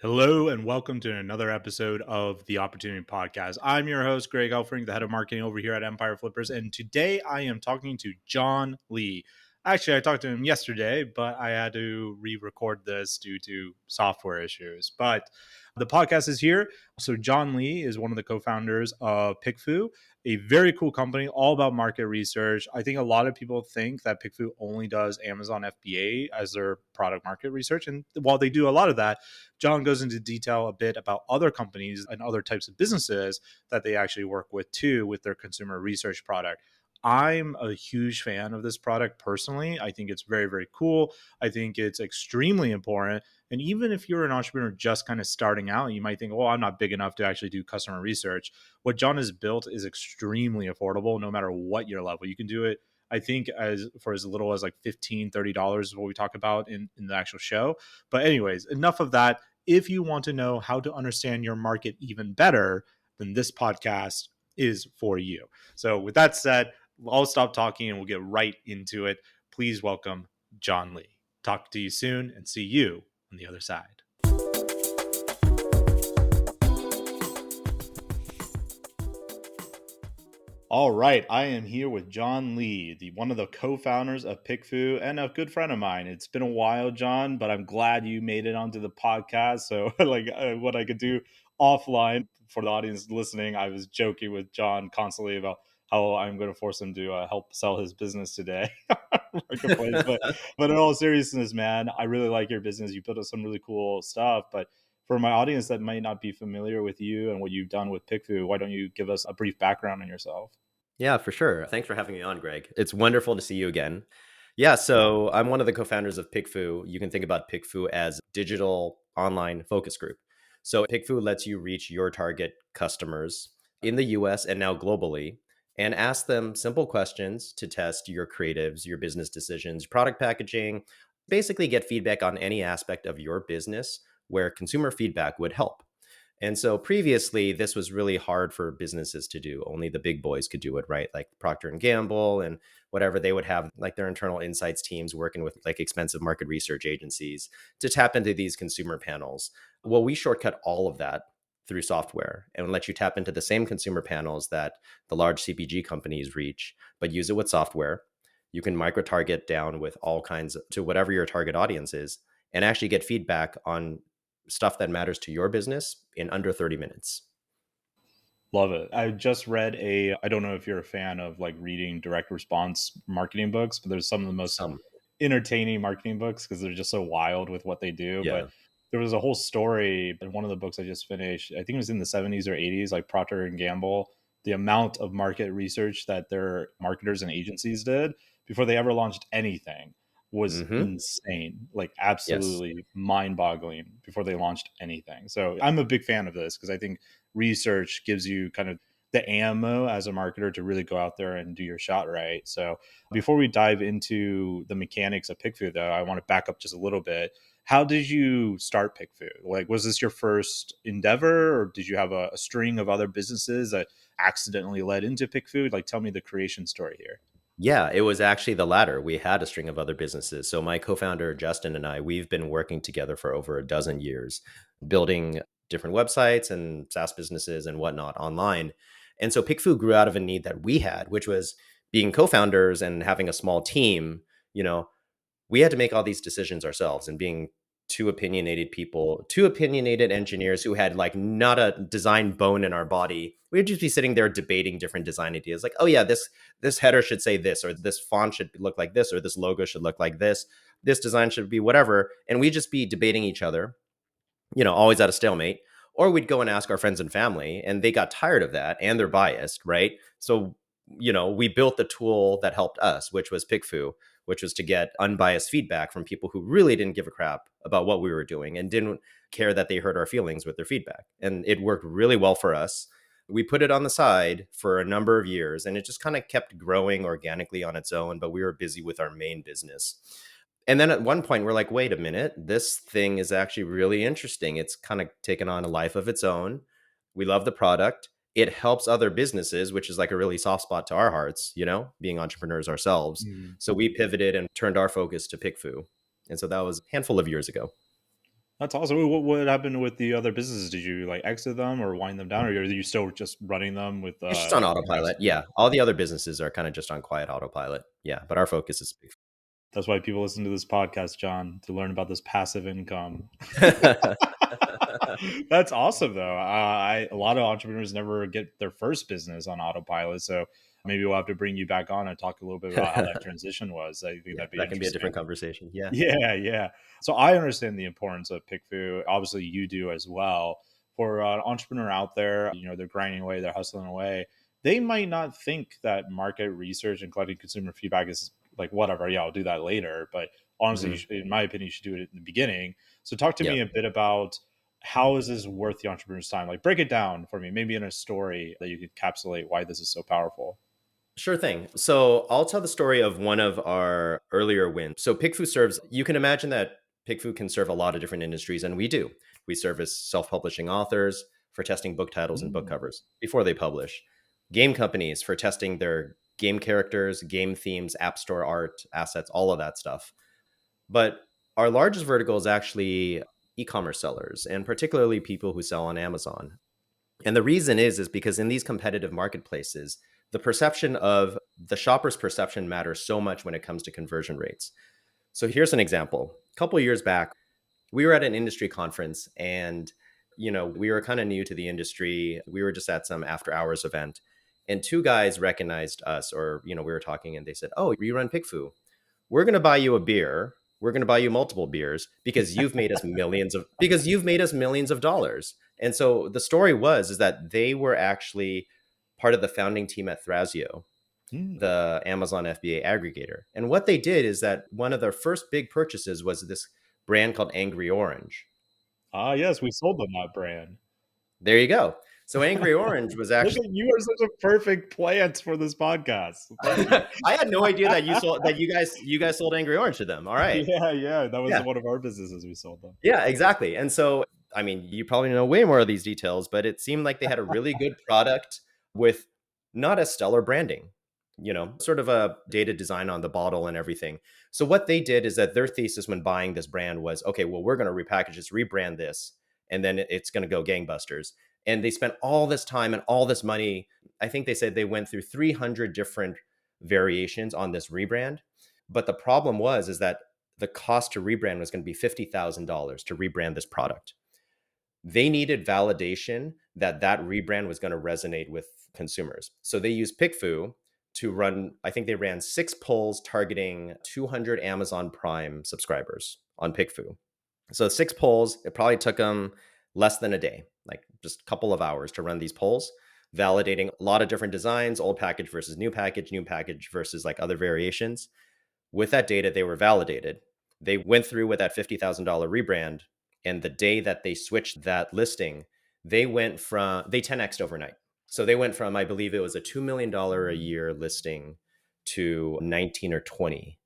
Hello and welcome to another episode of the Opportunity Podcast. I'm your host, Greg Elfring, the head of marketing over here at Empire Flippers. And today I am talking to John Lee. Actually, I talked to him yesterday, but I had to re-record this due to software issues. But the podcast is here. So John Lee is one of the co-founders of PickFu, a very cool company all about market research. I think a lot of people think that PickFu only does Amazon FBA as their product market research. And while they do a lot of that, John goes into detail a bit about other companies and other types of businesses that they actually work with too with their consumer research product. I'm a huge fan of this product personally. I think it's very, very cool. I think it's extremely important. And even if you're an entrepreneur just kind of starting out, you might think, well, I'm not big enough to actually do customer research. What John has built is extremely affordable no matter what your level. You can do it, I think, as little as like $15-$30 is what we talk about in the actual show. But anyways, enough of that. If you want to know how to understand your market even better, then this podcast is for you. So with that said, I'll stop talking and we'll get right into it. Please welcome John Lee. Talk to you soon and see you on the other side. All right, I am here with John Lee, one of the co-founders of PickFu and a good friend of mine. It's been a while, John, but I'm glad you made it onto the podcast. So what I could do offline for the audience listening, I was joking with John constantly about how I'm going to force him to help sell his business today. Marketplace. But in all seriousness, man, I really like your business. You put up some really cool stuff, but for my audience that might not be familiar with you and what you've done with PickFu, why don't you give us a brief background on yourself? Yeah, for sure. Thanks for having me on, Greg. It's wonderful to see you again. Yeah, so I'm one of the co-founders of PickFu. You can think about PickFu as digital online focus group. So PickFu lets you reach your target customers in the US and now globally and ask them simple questions to test your creatives, your business decisions, product packaging, basically get feedback on any aspect of your business where consumer feedback would help. And so previously, this was really hard for businesses to do. Only the big boys could do it, right? Like Procter and Gamble and whatever, they would have like their internal insights teams working with like expensive market research agencies to tap into these consumer panels. Well, we shortcut all of that through software and let you tap into the same consumer panels that the large CPG companies reach, but use it with software. You can micro target down with all kinds to whatever your target audience is and actually get feedback on stuff that matters to your business in under 30 minutes. Love it. I just read I don't know if you're a fan of like reading direct response marketing books, but there's some of the most Some, entertaining marketing books because they're just so wild with what they do. But yeah. there was a whole story in one of the books I just finished. I think it was in the 70s or 80s, like Procter and Gamble, the amount of market research that their marketers and agencies did before they ever launched anything was Mm-hmm. insane, like Yes. absolutely mind-boggling before they launched anything. So I'm a big fan of this because I think research gives you kind of the ammo as a marketer to really go out there and do your shot right. So before we dive into the mechanics of PickFu, though, I want to back up just a little bit. How did you start PickFu? Like, was this your first endeavor, or did you have a string of other businesses that accidentally led into PickFu? Like, tell me the creation story here. Yeah, it was actually the latter. We had a string of other businesses. So my co-founder, Justin, and I, we've been working together for over a dozen years, building different websites and SaaS businesses and whatnot online. And so PickFu grew out of a need that we had, which was being co-founders and having a small team. You know, we had to make all these decisions ourselves, and being two opinionated people, two opinionated engineers who had like not a design bone in our body. We'd just be sitting there debating different design ideas like, oh yeah, this header should say this, or this font should look like this, or this logo should look like this design should be whatever. And we'd just be debating each other, always at a stalemate. Or we'd go and ask our friends and family, and they got tired of that and they're biased, right? So, we built the tool that helped us, which was PickFu, which was to get unbiased feedback from people who really didn't give a crap about what we were doing and didn't care that they hurt our feelings with their feedback. And it worked really well for us. We put it on the side for a number of years, and it just kind of kept growing organically on its own, but we were busy with our main business. And then at one point, we're like, wait a minute, this thing is actually really interesting. It's kind of taken on a life of its own. We love the product. It helps other businesses, which is like a really soft spot to our hearts, being entrepreneurs ourselves. Mm. So we pivoted and turned our focus to PickFu. And so that was a handful of years ago. That's awesome. What happened with the other businesses? Did you like exit them or wind them down, or are you still just running them with It's just on autopilot. capacity? Yeah. All the other businesses are kind of just on quiet autopilot. Yeah. But our focus is big. That's why people listen to this podcast, John, to learn about this passive income. That's awesome, though. A lot of entrepreneurs never get their first business on autopilot, so maybe we'll have to bring you back on and talk a little bit about how that transition was. I think Yeah. that'd be That can be a interesting. different conversation. Yeah. Yeah, yeah. So I understand the importance of PickFu. Obviously, you do as well. For an entrepreneur out there, they're grinding away, they're hustling away. They might not think that market research and collecting consumer feedback is like whatever. Yeah, I'll do that later. But honestly, Hmm. in my opinion, you should do it in the beginning. So talk to Yeah. me a bit about how is this worth the entrepreneur's time? Like break it down for me, maybe in a story that you could encapsulate why this is so powerful. Sure thing. So I'll tell the story of one of our earlier wins. So PickFu serves, you can imagine that PickFu can serve a lot of different industries, and we do. We service self publishing authors for testing book titles and book Mm. covers before they publish, game companies for testing their game characters, game themes, app store art, assets, all of that stuff. But our largest vertical is actually e commerce sellers, and particularly people who sell on Amazon. And the reason is because in these competitive marketplaces, the shopper's perception matters so much when it comes to conversion rates. So here's an example. A couple of years back, we were at an industry conference and we were kind of new to the industry. We were just at some after hours event and two guys recognized us or we were talking and they said, "Oh, you run PickFu. We're going to buy you a beer. We're going to buy you multiple beers because you've made us millions of dollars." And so the story was is that they were actually part of the founding team at Thrasio, Mm. the Amazon FBA aggregator. And what they did is that one of their first big purchases was this brand called Angry Orange. Ah, yes, we sold them that brand. There you go. So Angry Orange was Look actually at you are such a perfect plant for this podcast. Thank you. I had no idea that you guys sold Angry Orange to them. All right. Yeah, yeah. That was Yeah. one of our businesses we sold them. Yeah, exactly. And so, I mean, you probably know way more of these details, but it seemed like they had a really good product with not as stellar branding, sort of a data design on the bottle and everything. So, what they did is that their thesis when buying this brand was okay, well, we're going to repackage this, rebrand this, and then it's going to go gangbusters. And they spent all this time and all this money. I think they said they went through 300 different variations on this rebrand. But the problem is that the cost to rebrand was going to be $50,000 to rebrand this product. They needed validation that that rebrand was going to resonate with consumers. So they used PickFu to run, I think they ran 6 polls targeting 200 Amazon Prime subscribers on PickFu. So 6 polls, it probably took them less than a day, like just a couple of hours to run these polls, validating a lot of different designs, old package versus new package versus like other variations. With that data, they were validated. They went through with that $50,000 rebrand. And the day that they switched that listing, they 10x'd overnight. So they went from, I believe it was a $2 million a year listing to 19 or 20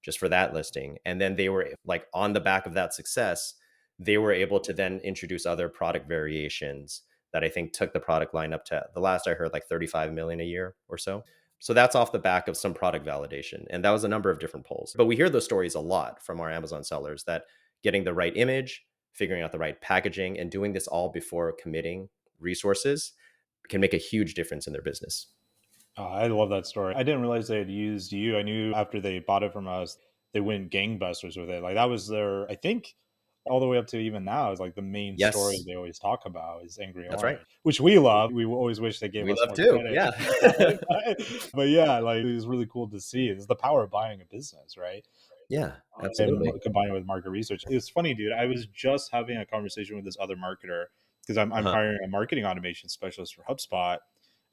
just for that listing. And then they were like on the back of that success, they were able to then introduce other product variations that I think took the product line up to the last I heard like 35 million a year or so. So that's off the back of some product validation. And that was a number of different polls. But we hear those stories a lot from our Amazon sellers that getting the right image, figuring out the right packaging, and doing this all before committing resources can make a huge difference in their business. Oh, I love that story. I didn't realize they had used you. I knew after they bought it from us, they went gangbusters with it. Like that was their, I think, all the way up to even now is like the main story Yes, they always talk about is Angry that's right. Orange, which we love. We always wish they gave We us love more too. credit. Yeah. But yeah, like it was really cool to see. It's the power of buying a business, right? Yeah, And absolutely. combine it with market research. It's funny, dude. I was just having a conversation with this other marketer because I'm Uh-huh. hiring a marketing automation specialist for HubSpot,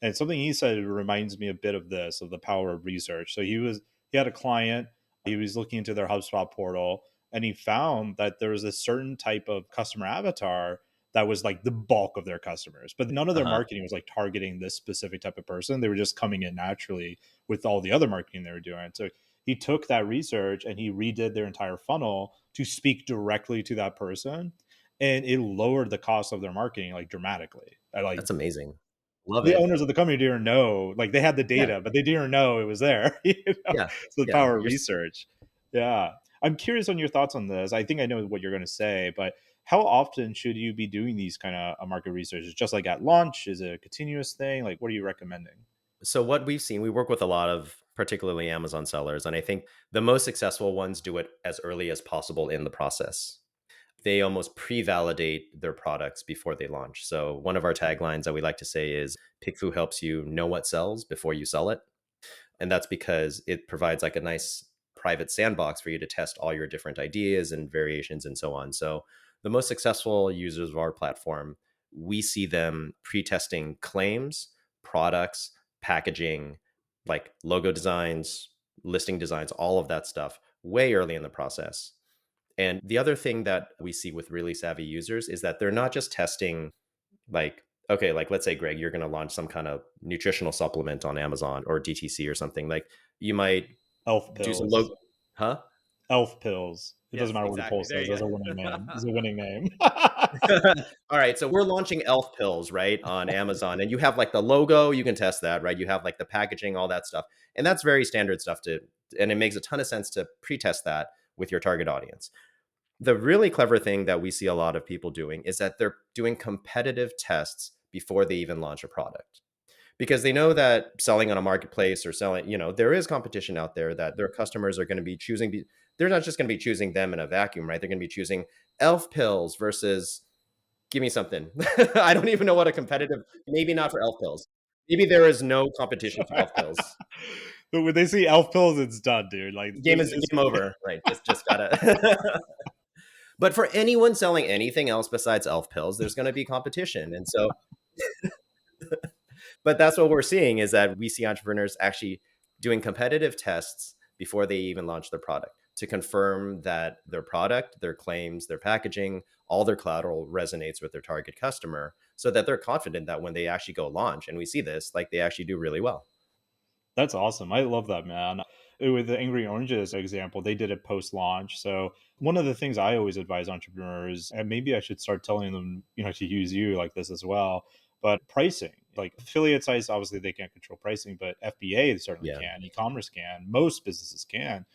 and something he said reminds me a bit of this of the power of research. So he had a client, he was looking into their HubSpot portal, and he found that there was a certain type of customer avatar that was like the bulk of their customers, but none of their Uh-huh. marketing was like targeting this specific type of person. They were just coming in naturally with all the other marketing they were doing. So he took that research and he redid their entire funnel to speak directly to that person, and it lowered the cost of their marketing like dramatically. I like That's amazing. Love the it. owners of the company didn't know, like they had the Yeah. data, but they didn't know it was there. Yeah. So the Yeah. power of research. Yeah. I'm curious on your thoughts on this. I think I know what you're going to say, but How often should you be doing these kind of market research? Is it just like at launch? Is it a continuous thing? Like, what are you recommending? So what we've seen, we work with a lot of particularly Amazon sellers, and I think the most successful ones do it as early as possible in the process. They almost pre-validate their products before they launch. So one of our taglines that we like to say is PickFu helps you know what sells before you sell it. And that's because it provides like a nice private sandbox for you to test all your different ideas and variations and so on. So the most successful users of our platform, we see them pre-testing claims, products, packaging, like logo designs, listing designs, all of that stuff way early in the process. And the other thing that we see with really savvy users is that they're not just testing, like, okay, like let's say, Greg, you're going to launch some kind of nutritional supplement on Amazon or DTC or something. Like you might Elf do some pills. logo, huh? Elf pills. It doesn't Yes, matter what the poll exactly. There says. you That's a winning name. go. It's a winning name. All right, so we're launching elf pills, right, on Amazon, and you have like the logo, you can test that, right? You have like the packaging, all that stuff. And that's very standard stuff to, and it makes a ton of sense to pre-test that with your target audience. The really clever thing that we see a lot of people doing is that they're doing competitive tests before they even launch a product, because they know that selling on a marketplace or selling, there is competition out there that their customers are going to be choosing. They're not just going to be choosing them in a vacuum, right? They're going to be choosing elf pills versus, give me something. I don't even know what a competitive, maybe not for elf pills. Maybe there is no competition for elf pills. But when they see elf pills, it's done, dude. Like Game is game over, right? Just gotta. But for anyone selling anything else besides elf pills, there's going to be competition. And so, but that's what we're seeing, is that we see entrepreneurs actually doing competitive tests before they even launch their product to confirm that their product, their claims, their packaging, all their collateral resonates with their target customer, so that they're confident that when they actually go launch, and we see this, like they actually do really well. That's awesome. I love that, man. With the Angry Oranges example, they did it post launch. So, one of the things I always advise entrepreneurs, and maybe I should start telling them, to use you like this as well, but pricing. Like affiliate sites, obviously they can't control pricing, but FBA certainly Yeah. can, e commerce can, most businesses can.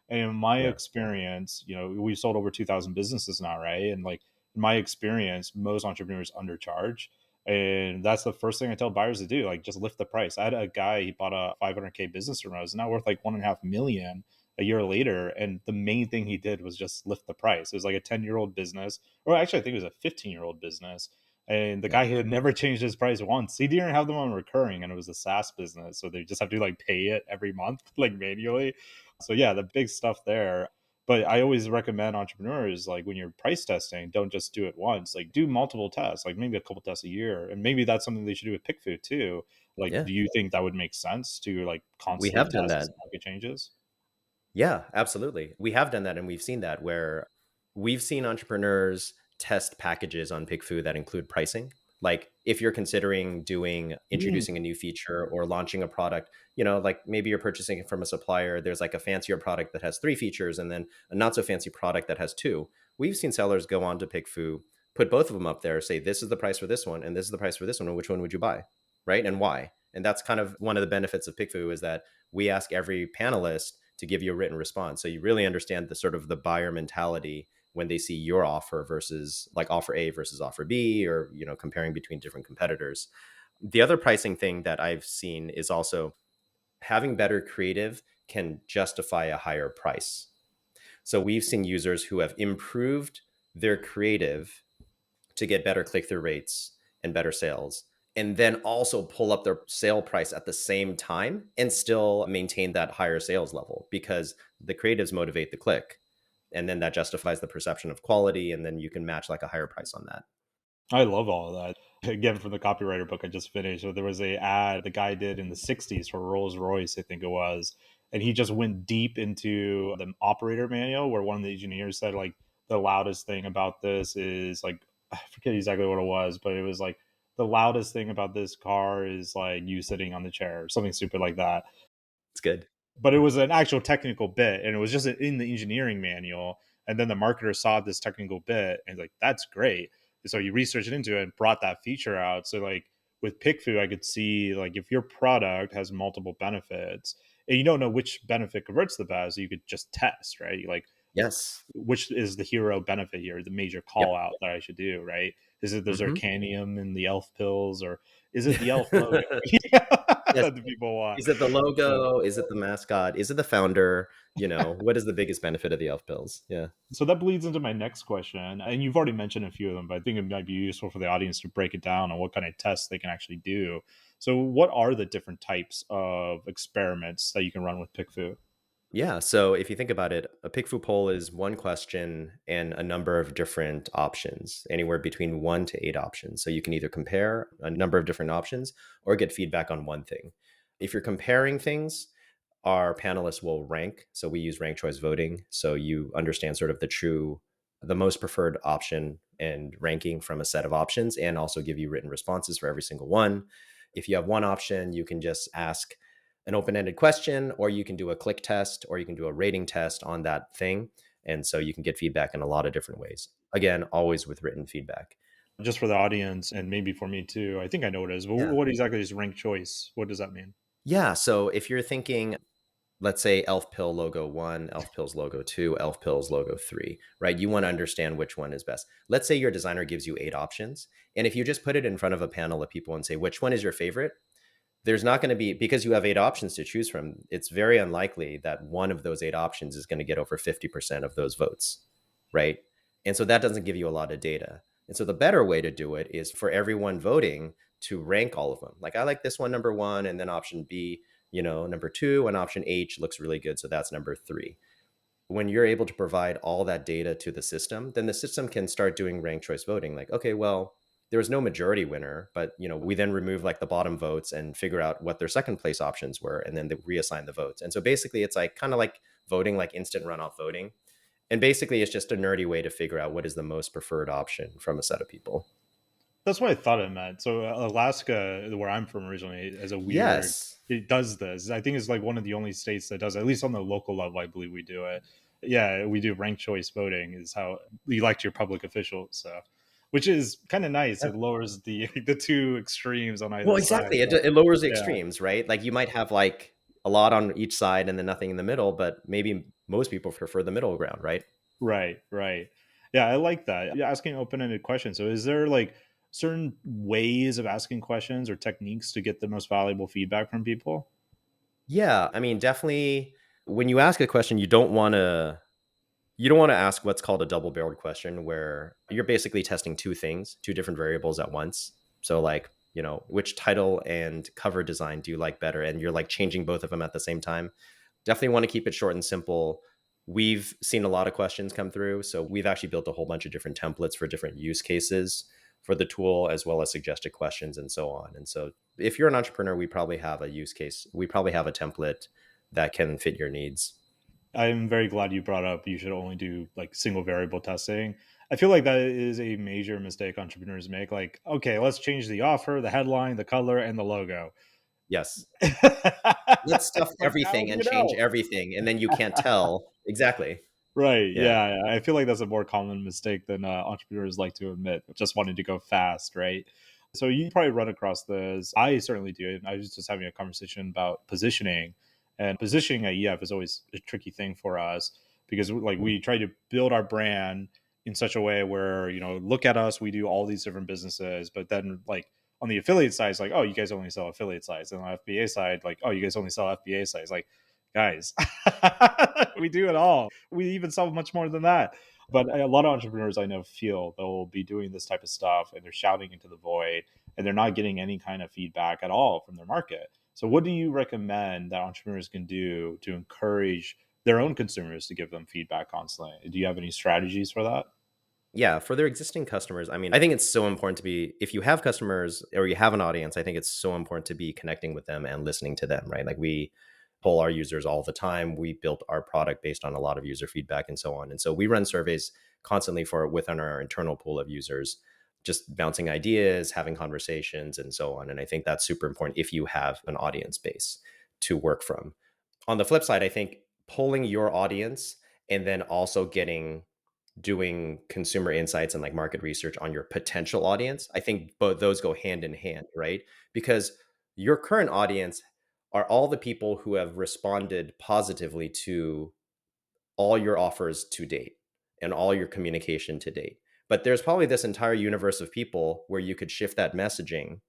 And in my Yeah. experience, we've sold over 2,000 businesses now, right? And like in my experience, most entrepreneurs undercharge, and that's the first thing I tell buyers to do. Like, just lift the price. I had a guy, he bought a 500K business from us. It's now worth like 1.5 million a year later. And the main thing he did was just lift the price. It was like a 10-year-old business, or actually, I think it was a 15-year-old business. And the Yeah. guy had never changed his price once. He didn't have them on recurring, and it was a SaaS business. So they just have to like pay it every month, like manually. So yeah, the big stuff there. But I always recommend entrepreneurs, like when you're price testing, don't just do it once. Like do multiple tests, like maybe a couple tests a year. And maybe that's something they should do with PickFu too. Like, Yeah. do you think that would make sense to like We constantly have done test that. as the market changes? Yeah, absolutely. We have done that, and we've seen that, where we've seen entrepreneurs test packages on PickFu that include pricing. Like if you're considering doing, Mm. introducing a new feature or launching a product, like maybe you're purchasing it from a supplier, there's like a fancier product that has three features and then a not so fancy product that has two. We've seen sellers go on to PickFu, put both of them up there, say this is the price for this one and this is the price for this one, and which one would you buy? Right? And why? And that's kind of one of the benefits of PickFu, is that we ask every panelist to give you a written response. So you really understand the sort of the buyer mentality when they see your offer versus like offer A versus offer B, or, comparing between different competitors. The other pricing thing that I've seen is also having better creative can justify a higher price. So we've seen users who have improved their creative to get better click-through rates and better sales, and then also pull up their sale price at the same time and still maintain that higher sales level, because the creatives motivate the click, and then that justifies the perception of quality, and then you can match like a higher price on that. I love all of that. Again, from the copywriter book I just finished, so there was a ad the guy did in the 60s for Rolls Royce, I think it was. And he just went deep into the operator manual, where one of the engineers said, like, the loudest thing about this is like, I forget exactly what it was, but it was like, the loudest thing about this car is like you sitting on the chair, or something stupid like that. It's good. But it was an actual technical bit, and it was just in the engineering manual. And then the marketer saw this technical bit and like, that's great. And so he researched into it and brought that feature out. So like with PickFu, I could see like if your product has multiple benefits and you don't know which benefit converts the best, you could just test, right? Like Yes. Which is the hero benefit here, the major Yep. call out that I should do, right? Is it the Mhm. zircanium and the elf pills, or is it the elf logo that Yes. the people want? Is it the So, logo? Is it the mascot? Is it the founder? What is the biggest benefit of the elf pills? Yeah. so that bleeds into my next question, and you've already mentioned a few of them, but I think it might be useful for the audience to break it down on what kind of tests they can actually do. So, what are the different types of experiments that you can run with PickFu? Yeah, so if you think about it, a PickFu poll is one question and a number of different options, anywhere between 1 to 8 options. So you can either compare a number of different options or get feedback on one thing. If you're comparing things, our panelists will rank. So we use ranked choice voting. So you understand sort of the most preferred option and ranking from a set of options, and also give you written responses for every single one. If you have one option, you can just ask an open ended question, or you can do a click test, or you can do a rating test on that thing. And so you can get feedback in a lot of different ways. Again, always with written feedback. Just for the audience, and maybe for me too, I think I know what it is. But Yeah. what exactly is ranked choice? What does that mean? Yeah. So if you're thinking, let's say elf pill logo 1, elf pills logo 2, elf pills logo 3, right? You want to understand which one is best. Let's say your designer gives you 8 options. And if you just put it in front of a panel of people and say, which one is your favorite? There's not going to be, because you have 8 options to choose from, it's very unlikely that one of those 8 options is going to get over 50% of those votes, right? And so that doesn't give you a lot of data. And so the better way to do it is for everyone voting to rank all of them. Like, I like this one number 1, and then option B, number 2, and option H looks really good. So that's number 3. When you're able to provide all that data to the system, then the system can start doing ranked choice voting. Like, okay, well, there was no majority winner, but we then remove like the bottom votes and figure out what their second place options were, and then they reassign the votes. And so basically, it's like kind of like voting, like instant runoff voting. And basically, it's just a nerdy way to figure out what is the most preferred option from a set of people. That's what I thought it meant. So Alaska, where I'm from originally, is a weird. Yes. It does this. I think it's like one of the only states that does it. At least on the local level, I believe we do it. Yeah, we do ranked choice voting. Is how you elect your public officials. So, which is kind of nice. It lowers the the two extremes on Well, either side. exactly. It, So, it lowers the yeah. extremes, right? Like you might have like a lot on each side and then nothing in the middle, but maybe most people prefer the middle ground, right? Right, right. Yeah, I like that. Yeah, asking open-ended questions. So is there like certain ways of asking questions or techniques to get the most valuable feedback from people? Yeah, I mean, definitely when you ask a question, you don't want to ask what's called a double-barreled question where you're basically testing two things, two different variables at once. So like, which title and cover design do you like better? And you're like changing both of them at the same time. Definitely want to keep it short and simple. We've seen a lot of questions come through, so we've actually built a whole bunch of different templates for different use cases for the tool, as well as suggested questions and so on. And so if you're an entrepreneur, we probably have a use case. We probably have a template that can fit your needs. I'm very glad you brought up you should only do like single variable testing. I feel like that is a major mistake entrepreneurs make. Like, okay, let's change the offer, the headline, the color, and the logo. Yes. Let's stuff It's like, how everything do and you change know? everything, and then you can't tell. Exactly. Right. Yeah. Yeah, yeah. I feel like that's a more common mistake than entrepreneurs like to admit, just wanting to go fast, right? So you probably run across this. I certainly do. I was just having a conversation about positioning, and positioning at EF is always a tricky thing for us because like we try to build our brand in such a way where look at us, we do all these different businesses, but then like on the affiliate side, it's like, oh, you guys only sell affiliate sites, and on the FBA side, like, oh, you guys only sell FBA sites, like, guys, we do it all. We even sell much more than that. But a lot of entrepreneurs I know feel they'll be doing this type of stuff and they're shouting into the void and they're not getting any kind of feedback at all from their market. So, what do you recommend that entrepreneurs can do to encourage their own consumers to give them feedback constantly? Do you have any strategies for that? Yeah, for their existing customers, I mean, I think it's so important to be, if you have customers or you have an audience, I think it's so important to be connecting with them and listening to them, right? Like we poll our users all the time. We built our product based on a lot of user feedback and so on. And so we run surveys constantly for within our internal pool of users, just bouncing ideas, having conversations and so on. And I think that's super important if you have an audience base to work from. On the flip side, I think polling your audience and then also doing consumer insights and like market research on your potential audience, I think both those go hand in hand, right? Because your current audience are all the people who have responded positively to all your offers to date and all your communication to date. But there's probably this entire universe of people where you could shift that messaging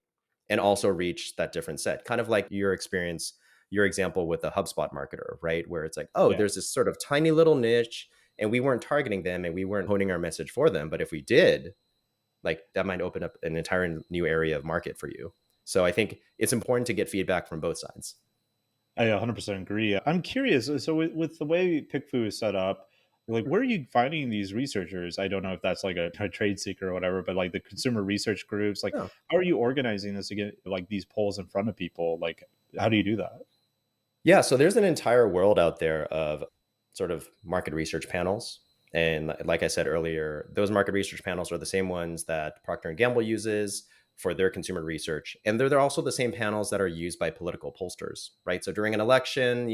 and also reach that different set. Kind of like your experience, your example with the HubSpot marketer, right? Where it's like, oh, Yeah. there's this sort of tiny little niche and we weren't targeting them and we weren't honing our message for them. But if we did, like that might open up an entire new area of market for you. So I think it's important to get feedback from both sides. I 100% agree. I'm curious. So with the way PickFu is set up, like where are you finding these researchers? I don't know if that's like a trade secret or whatever, but like the consumer research groups, like Yeah. how are you organizing this to get like these polls in front of people? Like how do you do that? Yeah, so there's an entire world out there of sort of market research panels. And like I said earlier, those market research panels are the same ones that Procter and Gamble uses for their consumer research. And they're also the same panels that are used by political pollsters, right? So during an election,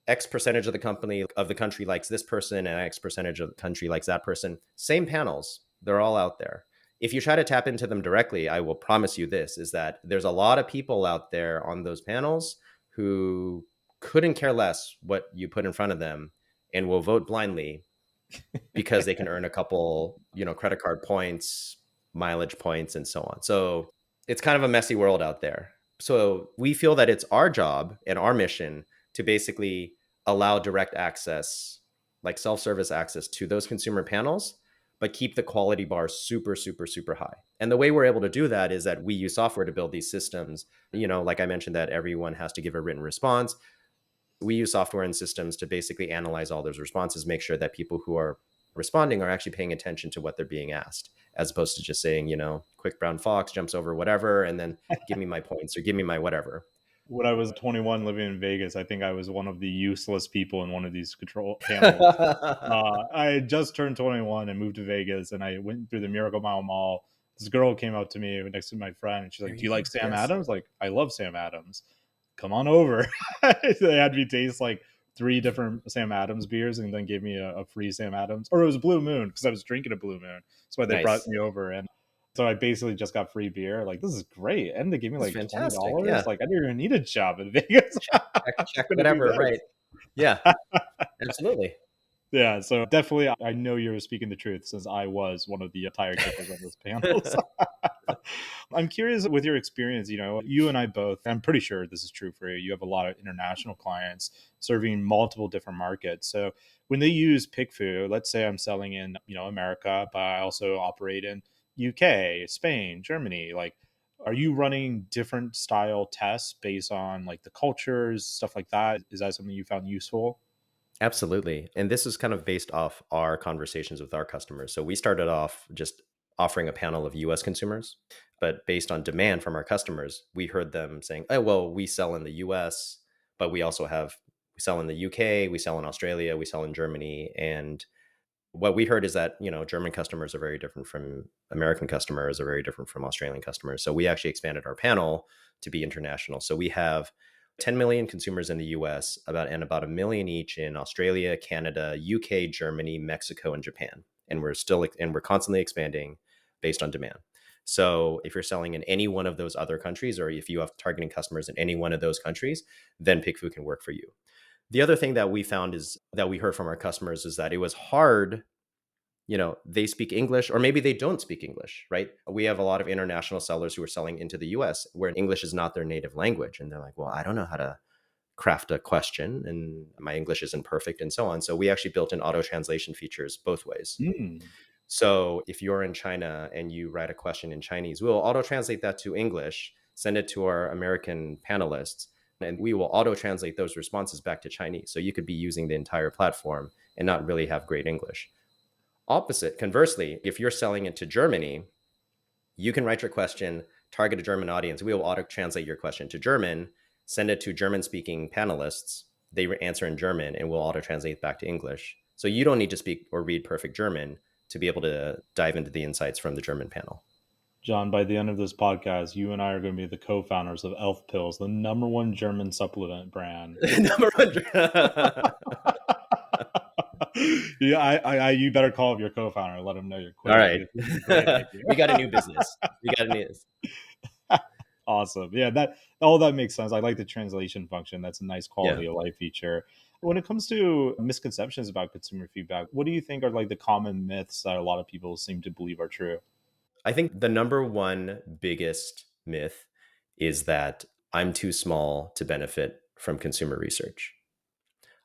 X percentage of the company of the country likes this person and X percentage of the country likes that person. Same panels. They're all out there. If you try to tap into them directly, I will promise you this is that there's a lot of people out there on those panels who couldn't care less what you put in front of them and will vote blindly because they can earn a couple, credit card points, mileage points, and so on. So it's kind of a messy world out there. So we feel that it's our job and our mission to basically allow direct access, like self-service access to those consumer panels, but keep the quality bar super, super, super high. And the way we're able to do that is that we use software to build these systems. Like I mentioned, that everyone has to give a written response. We use software and systems to basically analyze all those responses, make sure that people who are responding are actually paying attention to what they're being asked, as opposed to just saying, quick brown fox jumps over whatever, and then give me my points or give me my whatever. When I was 21 living in Vegas, I think I was one of the useless people in one of these control panels. I had just turned 21 and moved to Vegas, and I went through the Miracle Mile Mall. This girl came up to me next to my friend, and she's There like, "Do you you like go. Sam Yes. Adams?" Like, I love Sam Adams. Come on over. They had me taste like three different Sam Adams beers, and then gave me a free Sam Adams, or it was Blue Moon because I was drinking a Blue Moon. That's why they brought Nice. me over, and so I basically just got free beer. Like, this is great, and they gave me That's like twenty fantastic. dollars. Yeah. Like, I didn't even need a job in Vegas. Check, I'm gonna do whatever. this. Right. Yeah. Absolutely. Yeah, so definitely, I know you're speaking the truth since I was one of the tire kickers on those panels. I'm curious with your experience, you and I both, I'm pretty sure this is true for you. You have a lot of international clients serving multiple different markets. So when they use PickFu, let's say I'm selling in, America, but I also operate in UK, Spain, Germany, like are you running different style tests based on like the cultures, stuff like that? Is that something you found useful? Absolutely. And this is kind of based off our conversations with our customers. So we started off just offering a panel of US consumers, but based on demand from our customers, we heard them saying, oh, well, we sell in the US, but we sell in the UK, we sell in Australia, we sell in Germany. And what we heard is that, German customers are very different from American customers, are very different from Australian customers. So we actually expanded our panel to be international. So we have 10 million consumers in the US, about a million each in Australia, Canada, UK, Germany, Mexico, and Japan. And we're constantly expanding based on demand. So if you're selling in any one of those other countries, or if you have targeting customers in any one of those countries, then PickFu can work for you. The other thing that we found is that we heard from our customers is that it was hard. They speak English, or maybe they don't speak English, right? We have a lot of international sellers who are selling into the US where English is not their native language. And they're like, well, I don't know how to craft a question and my English isn't perfect and so on. So we actually built in auto translation features both ways. Mm. So if you're in China and you write a question in Chinese, we'll auto translate that to English, send it to our American panelists, and we will auto translate those responses back to Chinese. So you could be using the entire platform and not really have great English. Opposite, conversely, if you're selling it to Germany, you can write your question, target a German audience. We will auto translate your question to German, send it to German speaking panelists. They answer in German and we'll auto translate back to English. So you don't need to speak or read perfect German to be able to dive into the insights from the German panel. John, by the end of this podcast, you and I are going to be the co-founders of Elf Pills, the number one German supplement brand. Number one. Yeah, you better call up your co-founder and let him know you're All quitting right. because this is a great We idea. got a new business. We got a new. Awesome. Yeah, that all that makes sense. I like the translation function. That's a nice Yeah. quality of life feature. When it comes to misconceptions about consumer feedback, what do you think are like the common myths that a lot of people seem to believe are true? I think the number one biggest myth is that I'm too small to benefit from consumer research.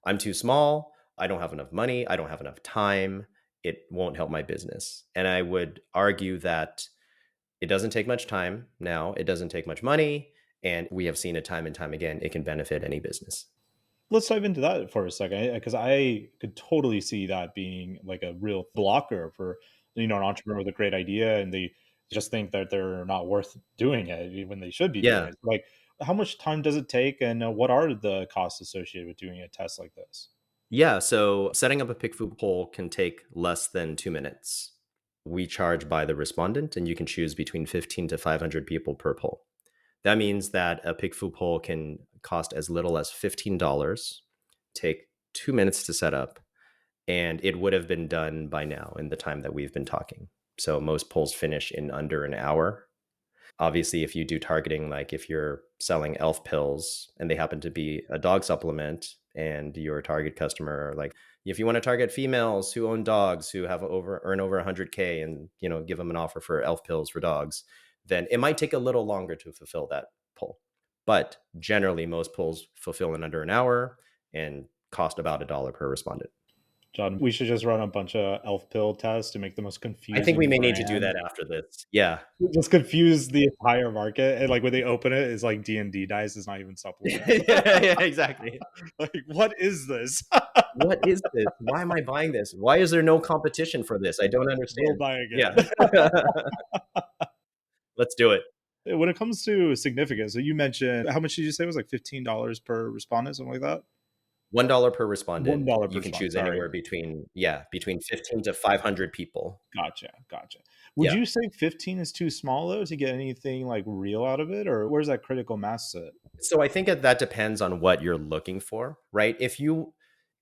I'm too small. I don't have enough money. I don't have enough time. It won't help my business. And I would argue that it doesn't take much time now, it doesn't take much money. And we have seen it time and time again. It can benefit any business. Let's dive into that for a second, because I could totally see that being like a real blocker for an entrepreneur with a great idea, and they just think that they're not worth doing it when they should be doing Yeah. it. Like, how much time does it take, and what are the costs associated with doing a test like this? Yeah. So setting up a PickFu poll can take less than 2 minutes. We charge by the respondent, and you can choose between 15 to 500 people per poll. That means that a PickFu poll can cost as little as $15, take 2 minutes to set up, and it would have been done by now in the time that we've been talking. So most polls finish in under an hour. Obviously, if you do targeting, like if you're selling elf pills and they happen to be a dog supplement and your target customer, like if you want to target females who own dogs who have earn over 100K and give them an offer for elf pills for dogs, then it might take a little longer to fulfill that poll. But generally, most polls fulfill in under an hour and cost about $1 per respondent. John, we should just run a bunch of elf pill tests to make the most I think we confusing may need to do brand. that after this. Yeah. Just confuse the entire market, and like when they open it, it's like D&D dice. It's not even supplements. Yeah, exactly. Like, what is this? What is this? Why am I buying this? Why is there no competition for this? I don't We'll understand. buy Yeah. again. Let's do it. When it comes to significance, so you mentioned, how much did you say it was, like $15 per respondent, something like that? $1 per respondent. $1 per You can respondent. choose Sorry. anywhere between 15 to 500 people. Gotcha. Gotcha. Would Yeah. you say 15 is too small though to get anything like real out of it, or where's that critical mass sit? So I think that depends on what you're looking for, right?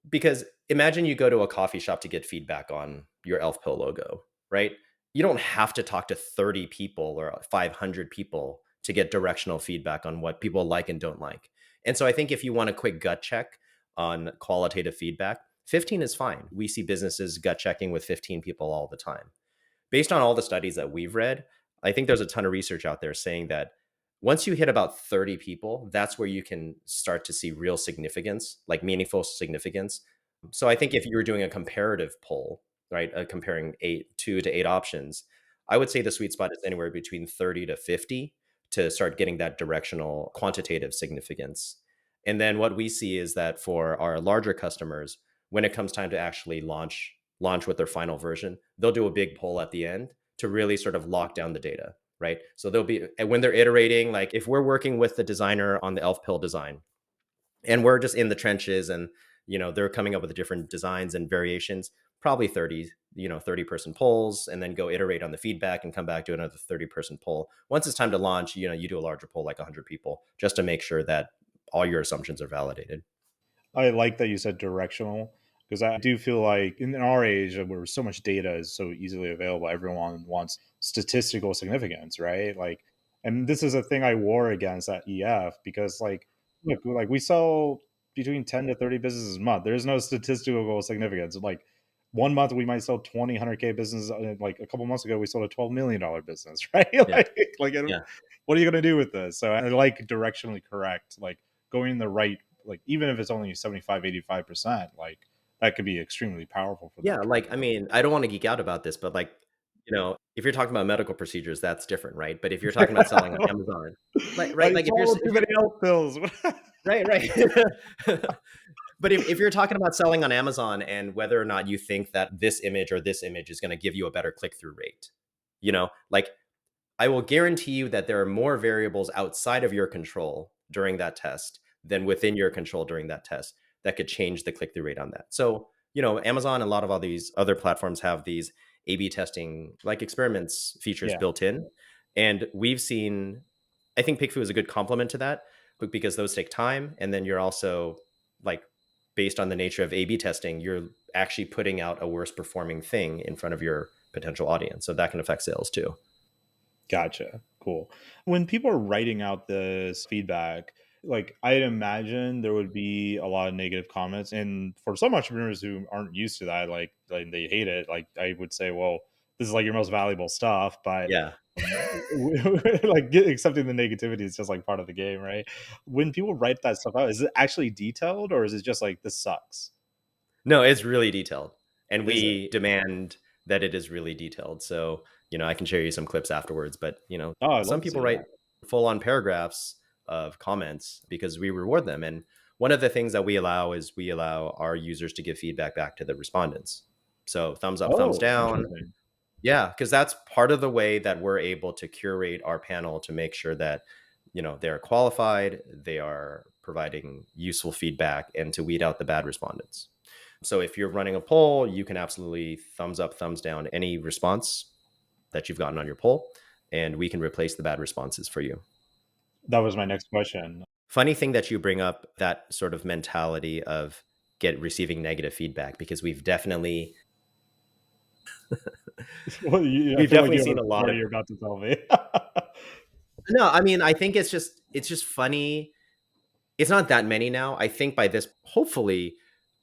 Because imagine you go to a coffee shop to get feedback on your elf pill logo, right? You don't have to talk to 30 people or 500 people to get directional feedback on what people like and don't like. And so I think if you want a quick gut check on qualitative feedback, 15 is fine. We see businesses gut checking with 15 people all the time. Based on all the studies that we've read, I think there's a ton of research out there saying that once you hit about 30 people, that's where you can start to see real significance, like meaningful significance. So I think if you were doing a comparative poll, right, comparing 2 to 8 options, I would say the sweet spot is anywhere between 30 to 50 to start getting that directional quantitative significance. And then what we see is that for our larger customers, when it comes time to actually launch with their final version, they'll do a big poll at the end to really sort of lock down the data, right? So they'll be, and when they're iterating, like if we're working with the designer on the elf pill design and we're just in the trenches and they're coming up with different designs and variations, probably 30 person polls, and then go iterate on the feedback and come back to another 30-person poll. Once it's time to launch, you do a larger poll, like 100 people, just to make sure that all your assumptions are validated. I like that you said directional, because I do feel like in our age where so much data is so easily available, everyone wants statistical significance, right? Like, and this is a thing I war against at EF, because like, look, like we sell between 10 to 30 businesses a month. There's no statistical significance. Like, one month we might sell 20, 100K business. Like a couple months ago, we sold a $12 million business, right? Yeah. like, Yeah. what are you going to do with this? So I like directionally correct, like going in the right, like even if it's only 75, 85%, like that could be extremely powerful for the Yeah, return. like, I mean, I don't wanna geek out about this, but, like, if you're talking about medical procedures, that's different, right? But if you're talking about selling on Amazon, like, right, I like, swallow too if you're many health pills. right, right. But if you're talking about selling on Amazon and whether or not you think that this image is gonna give you a better click-through rate, like, I will guarantee you that there are more variables outside of your control during that test than within your control during that test that could change the click through rate on that. So, Amazon and a lot of all these other platforms have these A/B testing like experiments features Yeah, built in. And we've seen, I think PickFu is a good complement to that, but because those take time. And then you're also like, based on the nature of A/B testing, you're actually putting out a worse performing thing in front of your potential audience. So that can affect sales too. gotcha. Cool. When people are writing out this feedback, like I'd imagine there would be a lot of negative comments, and for some entrepreneurs who aren't used to that, like they hate it. Like I would say, well, this is like your most valuable stuff, but Yeah. like accepting the negativity is just like part of the game, right? When people write that stuff out, is it actually detailed or is it just like this sucks? No, it's really detailed, and Is it? we demand that it is really detailed. So, I can share you some clips afterwards, but, Oh, I'd some love to people see write that. full on paragraphs of comments because we reward them. And one of the things that we allow is we allow our users to give feedback back to the respondents. So, thumbs up, thumbs Oh, down. interesting. Yeah, because that's part of the way that we're able to curate our panel to make sure that, they're qualified, they are providing useful feedback, and to weed out the bad respondents. So if you're running a poll, you can absolutely thumbs up, thumbs down any response that you've gotten on your poll, and we can replace the bad responses for you. That was my next question. Funny thing that you bring up that sort of mentality of get receiving negative feedback because Well, I we've feel like definitely you have seen a a lot story of. you're about to tell me. No, I mean, I think it's just funny. It's not that many now. I think by this, hopefully,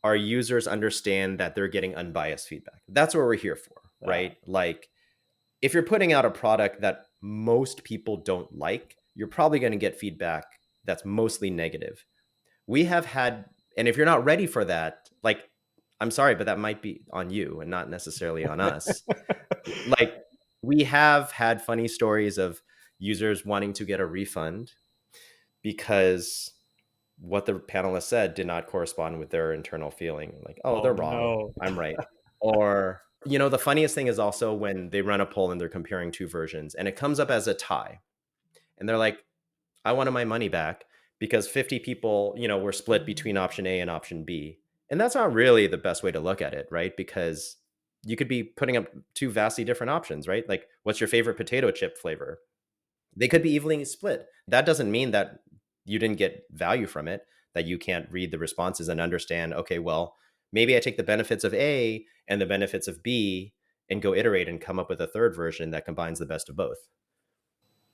our users understand that they're getting unbiased feedback. That's what we're here for, Yeah. right? Like, if you're putting out a product that most people don't like, you're probably going to get feedback that's mostly negative. We have had, and if you're not ready for that, like, I'm sorry, but that might be on you and not necessarily on us. Like, we have had funny stories of users wanting to get a refund because what the panelists said did not correspond with their internal feeling. Like, oh, Oh they're wrong. no. I'm right. Or, the funniest thing is also when they run a poll and they're comparing two versions and it comes up as a tie. And they're like, I wanted my money back because 50 people, were split between option A and option B. And that's not really the best way to look at it, right? Because you could be putting up two vastly different options, right? Like, what's your favorite potato chip flavor? They could be evenly split. That doesn't mean that you didn't get value from it, that you can't read the responses and understand, okay, well, maybe I take the benefits of A and the benefits of B and go iterate and come up with a third version that combines the best of both.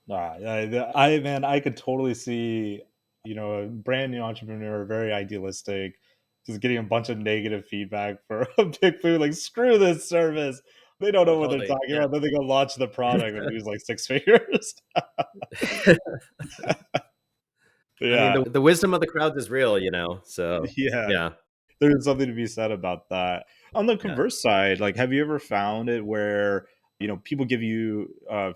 Man, I could totally see, a brand new entrepreneur, very idealistic, just getting a bunch of negative feedback for a big food. Like, screw this service. They don't Oh, know what they're totally. talking Yeah. about. Then they go launch the product and lose like six figures. I mean, Yeah. the wisdom of the crowds is real, so Yeah. yeah, There's something to be said about that. On the yeah. converse side, like, have you ever found it where, people give you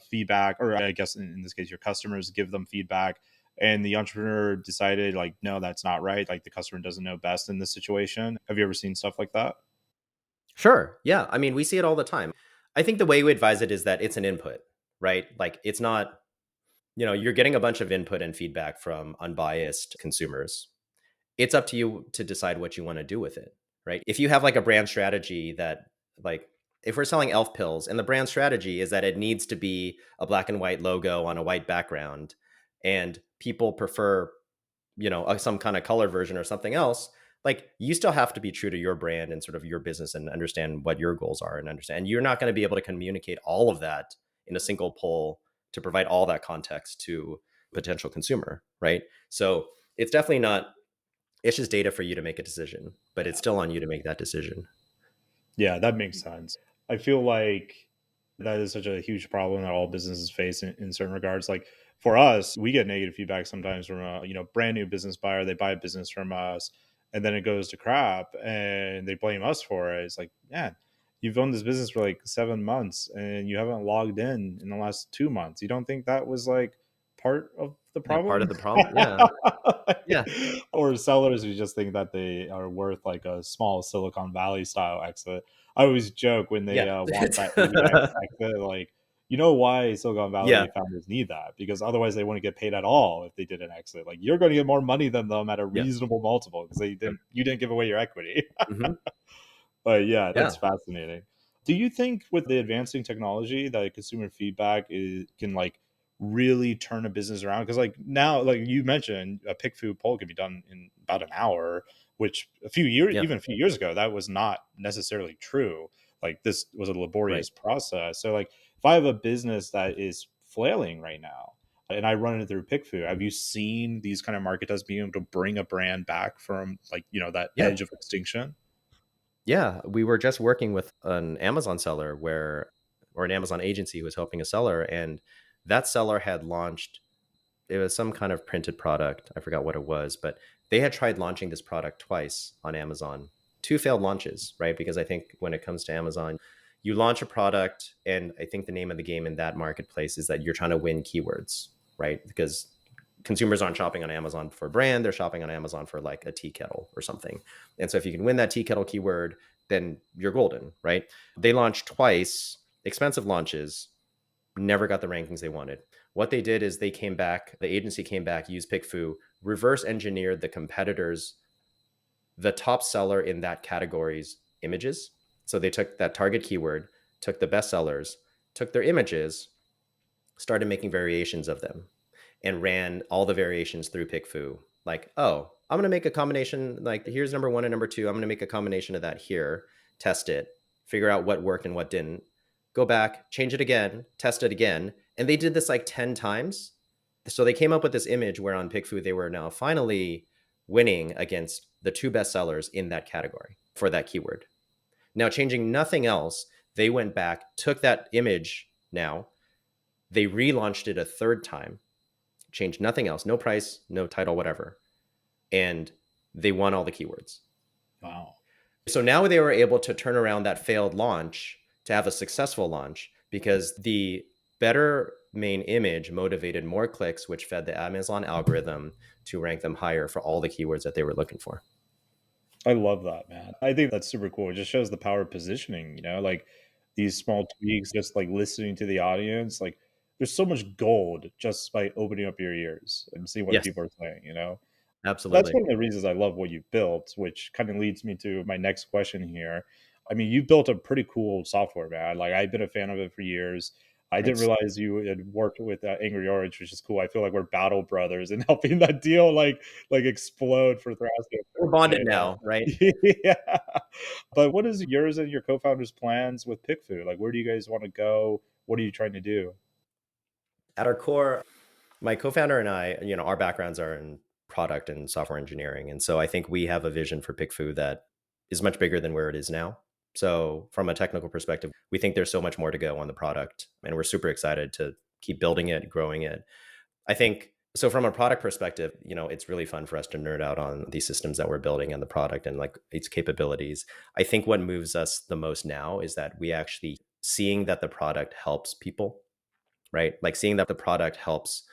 feedback, or I guess in this case, your customers give them feedback, and the entrepreneur decided, like, no, that's not right. Like, the customer doesn't know best in this situation. Have you ever seen stuff like that? Sure. Yeah. I mean, we see it all the time. I think the way we advise it is that it's an input, right? Like, it's not, you're getting a bunch of input and feedback from unbiased consumers. It's up to you to decide what you want to do with it, right? If you have like a brand strategy that, like, if we're selling elf pills and the brand strategy is that it needs to be a black and white logo on a white background and people prefer, some kind of color version or something else, like, you still have to be true to your brand and sort of your business and understand what your goals are and understand. And you're not going to be able to communicate all of that in a single poll to provide all that context to potential consumer, right? So it's definitely not, it's just data for you to make a decision, but it's still on you to make that decision. Yeah, that makes sense. I feel like that is such a huge problem that all businesses face in certain regards. Like, for us, we get negative feedback sometimes from a brand new business buyer. They buy a business from us, and then it goes to crap, and they blame us for it. It's like, man, you've owned this business for like 7 months, and you haven't logged in the last 2 months. You don't think that was like part of the Yeah, part problem? of the problem. Yeah. Yeah. Or sellers who just think that they are worth like a small Silicon Valley style exit. I always joke when they Yeah. want that 80x exit, like, why Silicon Yeah. Valley founders need that? Because otherwise they wouldn't get paid at all if they did an exit. Like, you're going to get more money than them at a Yeah. reasonable multiple because Yep. you didn't give away your equity. Hmm. But yeah, Yeah. that's fascinating. Do you think with the advancing technology that consumer feedback can like really turn a business around? Because like now, like you mentioned, a PickFu poll can be done in about an hour, which Yeah. even a few years ago, that was not necessarily true. Like, this was a Right. laborious process. So like, if I have a business that is flailing right now, and I run it through PickFu. Have you seen these kind of market tests being able to bring a brand back from like, that Yeah. edge of extinction? Yeah. We were just working with an Amazon seller or an Amazon agency who was helping a seller. And that seller had launched, it was some kind of printed product. I forgot what it was, but they had tried launching this product twice on Amazon, two failed launches, right? Because I think when it comes to Amazon, you launch a product, and I think the name of the game in that marketplace is that you're trying to win keywords, right? Because consumers aren't shopping on Amazon for a brand, they're shopping on Amazon for like a tea kettle or something. And so if you can win that tea kettle keyword, then you're golden, right? They launched twice, expensive launches, never got the rankings they wanted. What they did is they came back, the agency came back, used PickFu, reverse engineered the competitors, the top seller in that category's images. So they took that target keyword, took the best sellers, took their images, started making variations of them, and ran all the variations through PickFu. Like, oh, I'm going to make a combination. Like, here's number one and number two. I'm going to make a combination of that here, test it, figure out what worked and what didn't, go back, change it again, test it again. And they did this like 10 times. So they came up with this image where on PickFu, they were now finally winning against the two best sellers in that category for that keyword. Now, changing nothing else, they went back, took that image now, they relaunched it a third time, changed nothing else, no price, no title, whatever. And they won all the keywords. Wow. So now they were able to turn around that failed launch to have a successful launch because the better main image motivated more clicks, which fed the Amazon algorithm to rank them higher for all the keywords that they were looking for. I love that, man. I think that's super cool. It just shows the power of positioning, like these small tweaks, just like listening to the audience. Like there's so much gold just by opening up your ears and seeing what Yes, people are saying. That's absolutely. one of the reasons I love what you've built, which kind of leads me to my next question here. I mean, you've built a pretty cool software, man. Like I've been a fan of it for years. I didn't Thanks. realize you had worked with Angry Orange, which is cool. I feel like we're battle brothers in helping that deal like explode for Thrasio. We're bonded now, right? Yeah. But what is yours and your co-founders' plans with PickFu? Like, where do you guys want to go? What are you trying to do? At our core, my co-founder and I, our backgrounds are in product and software engineering. And so I think we have a vision for PickFu that is much bigger than where it is now. So from a technical perspective, we think there's so much more to go on the product, and we're super excited to keep building it, growing it. I think so from a product perspective, it's really fun for us to nerd out on these systems that we're building and the product and like its capabilities. I think what moves us the most now is that we actually seeing that the product helps people, right? Like seeing that the product helps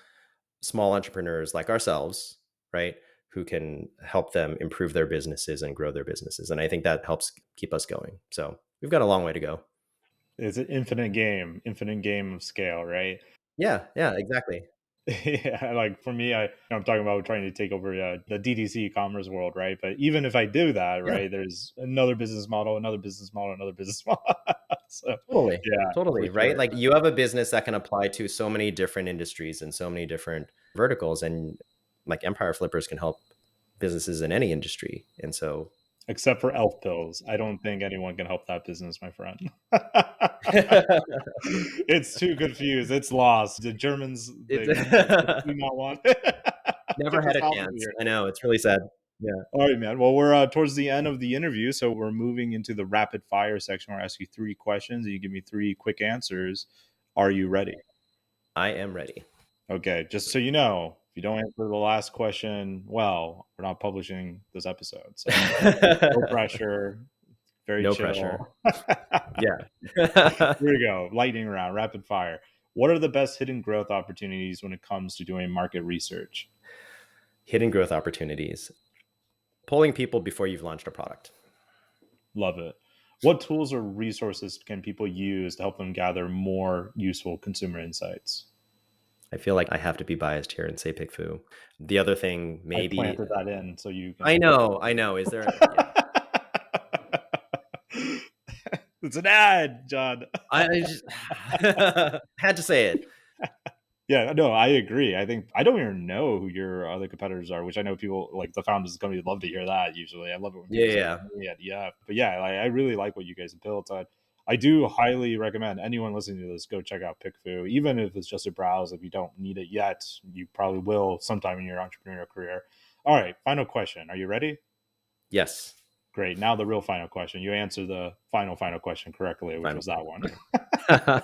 small entrepreneurs like ourselves, right? Who can help them improve their businesses and grow their businesses. And I think that helps keep us going. So we've got a long way to go. It's an infinite game of scale, right? Yeah, yeah, exactly. Yeah, like for me, I'm talking about trying to take over the DTC commerce world, right? But even if I do that, Yeah, right, there's another business model, another business model, another business model. So, totally. yeah, for Totally, right? sure. Like you have a business that can apply to so many different industries and so many different verticals. And like Empire Flippers can help businesses in any industry. And so Except for elf pills, I don't think anyone can help that business, my friend. It's too confused. It's lost. The Germans, it's they do not want never had a philosophically chance. here. I know, it's really sad. Yeah. All right, man. Well, we're towards the end of the interview, so we're moving into the rapid fire section where I ask you three questions and you give me three quick answers. Are you ready? I am ready. Okay, just so you know, if you don't answer the last question, well, we're not publishing this episode. So no pressure, very No pressure. chill. Here Yeah. we go. Lightning round, rapid fire. What are the best hidden growth opportunities when it comes to doing market research? Hidden growth opportunities. Pulling people before you've launched a product. Love it. What tools or resources can people use to help them gather more useful consumer insights? I feel like I have to be biased here and say PickFu. The other thing, I maybe, planted that in so you I can. know, I know. Is there, yeah. It's an ad, John. I just had to say it. Yeah, no, I agree. I think I don't even know who your other competitors are, which I know people like the founders of the company love to hear that. Usually, I love it when Yeah, people say yeah. yeah, yeah. But yeah, I really like what you guys have built. I I do highly recommend anyone listening to this go check out PickFu, even if it's just a browse. If you don't need it yet, you probably will sometime in your entrepreneurial career. All right, final question. Are you ready? Yes. Great. Now the real final question. You answered the final question correctly, which Final was that one. question.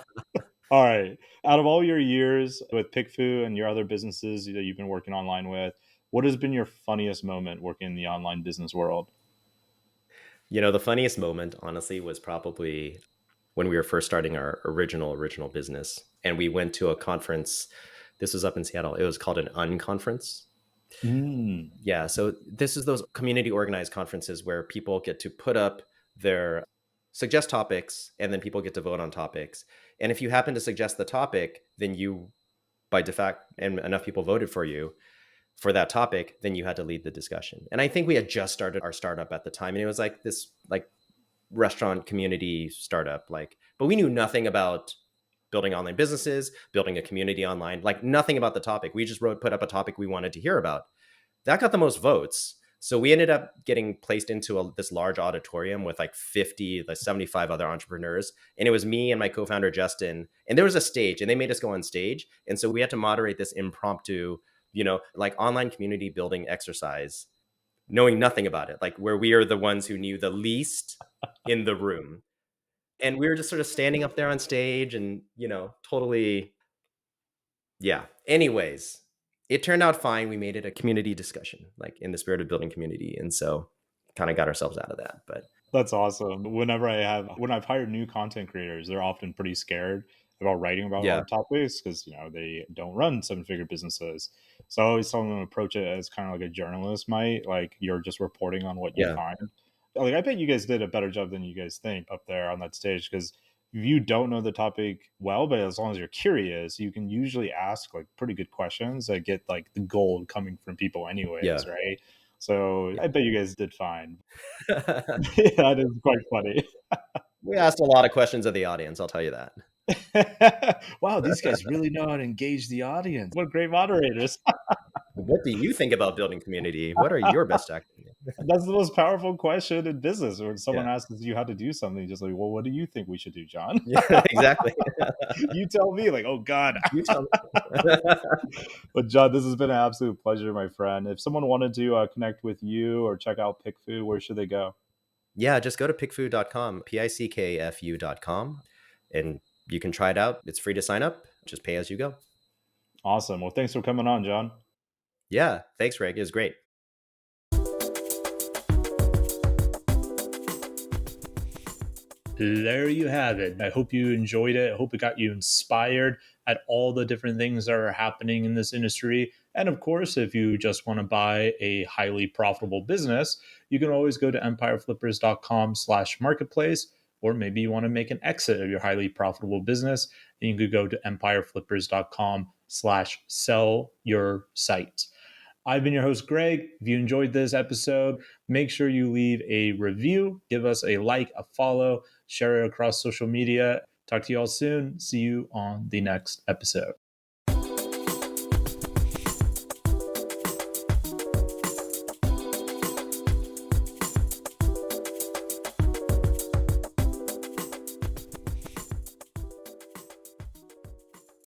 All right. Out of all your years with PickFu and your other businesses that you've been working online with, what has been your funniest moment working in the online business world? The funniest moment, honestly, was probably when we were first starting our original business, and we went to a conference. This was up in Seattle. It was called an unconference. Mm. Yeah, so this is those community organized conferences where people get to put up their suggest topics, and then people get to vote on topics. And if you happen to suggest the topic, then you, by default, and enough people voted for you for that topic, then you had to lead the discussion. And I think we had just started our startup at the time, and it was like this like restaurant community startup, but we knew nothing about building online businesses, building a community online, like nothing about the topic. We just put up a topic we wanted to hear about. That got the most votes. So we ended up getting placed into this large auditorium with like 50, like 75 other entrepreneurs. And it was me and my co-founder, Justin. And there was a stage, and they made us go on stage. And so we had to moderate this impromptu, like online community building exercise, knowing nothing about it, like where we are the ones who knew the least in the room. And we were just sort of standing up there on stage and, totally, yeah. Anyways, it turned out fine. We made it a community discussion, like in the spirit of building community. And so kind of got ourselves out of that. But That's awesome. When I've hired new content creators, they're often pretty scared about writing about yeah, hard topics because they don't run seven-figure businesses. So I always tell them to approach it as kind of like a journalist might, like you're just reporting on what you yeah, find. Like I bet you guys did a better job than you guys think up there on that stage because if you don't know the topic well, but as long as you're curious, you can usually ask like pretty good questions that get like the gold coming from people anyways, yeah. right? So Yeah. I bet you guys did fine. Yeah, that is quite funny. We asked a lot of questions of the audience, I'll tell you that. Wow, these guys really know how to engage the audience. What great moderators. What do you think about building community? What are your best actions? That's the most powerful question in business. When someone Yeah. asks you how to do something, just like, well, what do you think we should do, John? Yeah, exactly. You tell me, like, oh God. You tell me. But John, this has been an absolute pleasure, my friend. If someone wanted to connect with you or check out PickFu, where should they go? Yeah, just go to pickfu.com, pickfu.com, and you can try it out. It's free to sign up. Just pay as you go. Awesome. Well, thanks for coming on, John. Yeah. Thanks, Greg. It was great. There you have it. I hope you enjoyed it. I hope it got you inspired at all the different things that are happening in this industry. And of course, if you just want to buy a highly profitable business, you can always go to empireflippers.com/marketplace, or maybe you want to make an exit of your highly profitable business, and you could go to empireflippers.com/sell your site. I've been your host, Greg. If you enjoyed this episode, make sure you leave a review, give us a like, a follow, share it across social media. Talk to you all soon. See you on the next episode.